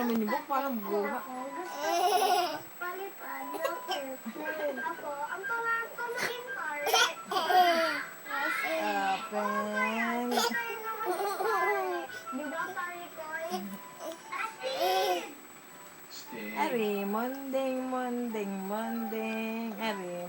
naman yung book, parang buha. Palipad ng airplane. Ako, ang pangalan ko maging pare. Open. Di ba pare ko? Astig! Ari, monding, monding, monding. Ari,